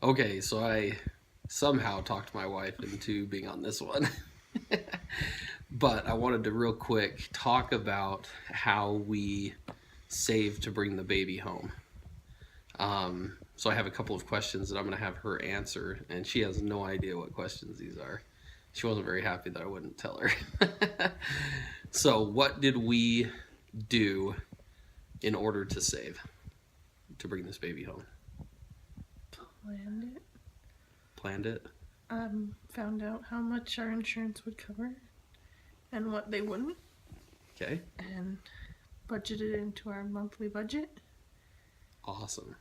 Okay, so I somehow talked my wife into being on this one. But I wanted to real quick talk about how we save to bring the baby home. So I have a couple of questions that I'm going to have her answer, and she has no idea what questions these are. She wasn't very happy that I wouldn't tell her. So, what did we do in order to save to bring this baby home? Planned it. Planned it? Found out how much our insurance would cover and what they wouldn't, Okay, and budgeted into our monthly budget. awesome.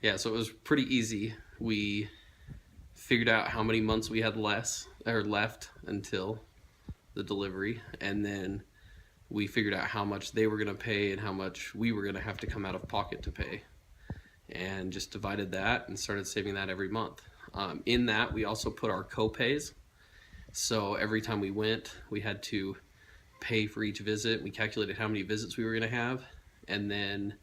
Yeah, so it was pretty easy. We figured out how many months we had left until the delivery, and then we figured out how much they were going to pay and how much we were going to have to come out of pocket to pay, and just divided that and started saving that every month. In that, we also put our co-pays. So every time we went, we had to pay for each visit. We calculated how many visits we were going to have, and then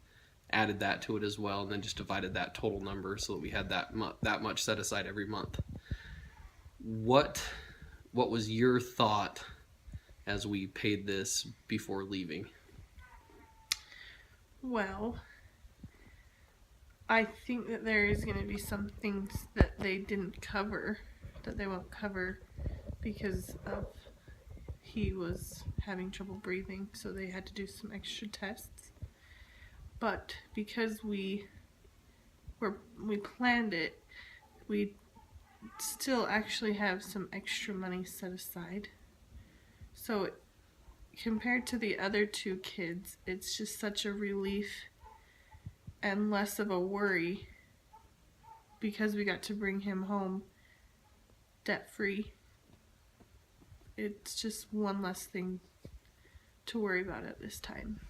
added that to it as well, and then just divided that total number so that we had that much set aside every month. What was your thought as we paid this before leaving? Well, I think that there is going to be some things that they didn't cover, that they won't cover because of he was having trouble breathing, so they had to do some extra tests. But because we planned it, we still actually have some extra money set aside. So compared to the other two kids, it's just such a relief and less of a worry because we got to bring him home debt free. It's just one less thing to worry about at this time.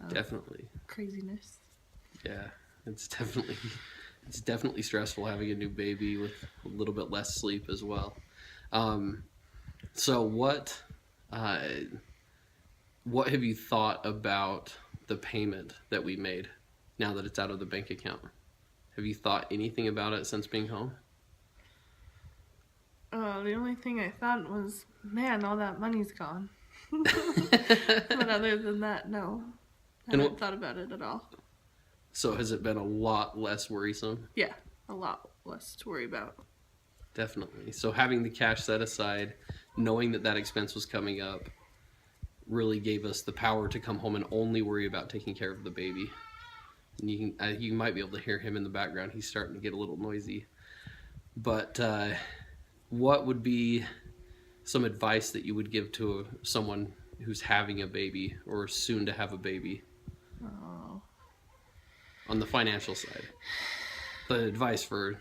Definitely. Craziness. Yeah, it's definitely stressful having a new baby with a little bit less sleep as well. So what have you thought about the payment that we made now that it's out of the bank account? Have you thought anything about it since being home? The only thing I thought was, man, all that money's gone. But other than that, no. I haven't thought about it at all. So has it been a lot less worrisome? Yeah, a lot less to worry about. Definitely. So having the cash set aside, knowing that expense was coming up, really gave us the power to come home and only worry about taking care of the baby. And you might be able to hear him in the background. He's starting to get a little noisy. But what would be some advice that you would give to someone who's having a baby or soon to have a baby? Oh. On the financial side, the advice for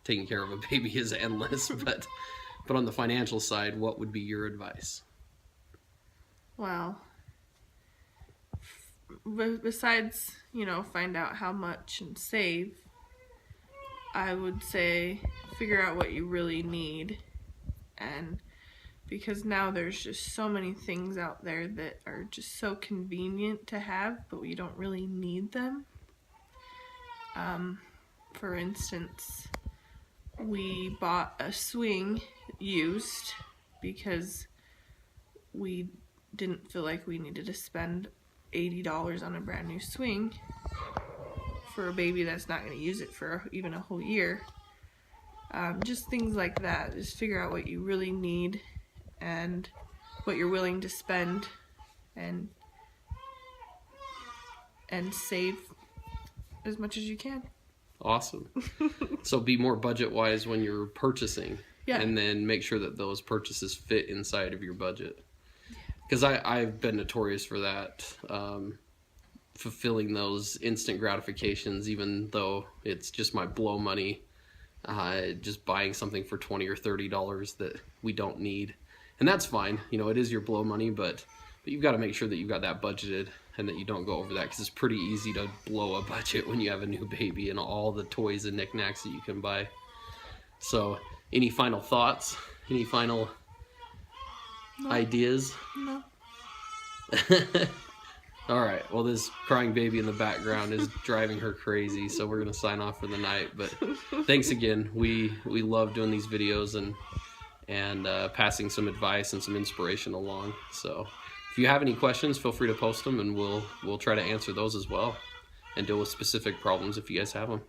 taking care of a baby is endless, but on the financial side, what would be your advice? Well, besides, find out how much and save, I would say figure out what you really need. And because now there's just so many things out there that are just so convenient to have, but we don't really need them. For instance, we bought a swing used because we didn't feel like we needed to spend $80 on a brand new swing for a baby that's not going to use it for even a whole year. Just things like that. Just figure out what you really need and what you're willing to spend, and save as much as you can. Awesome. So be more budget wise when you're purchasing. Yeah. And then make sure that those purchases fit inside of your budget. Because I've been notorious for that, fulfilling those instant gratifications, even though it's just my blow money, just buying something for $20 or $30 that we don't need. And that's fine. It is your blow money, but you've got to make sure that you've got that budgeted and that you don't go over that, because it's pretty easy to blow a budget when you have a new baby and all the toys and knickknacks that you can buy. So any final thoughts? Any final ideas? No. All right. Well, this crying baby in the background is driving her crazy, so we're gonna sign off for the night. But thanks again. We love doing these videos and passing some advice and some inspiration along. So if you have any questions, feel free to post them, and we'll try to answer those as well, and deal with specific problems if you guys have them.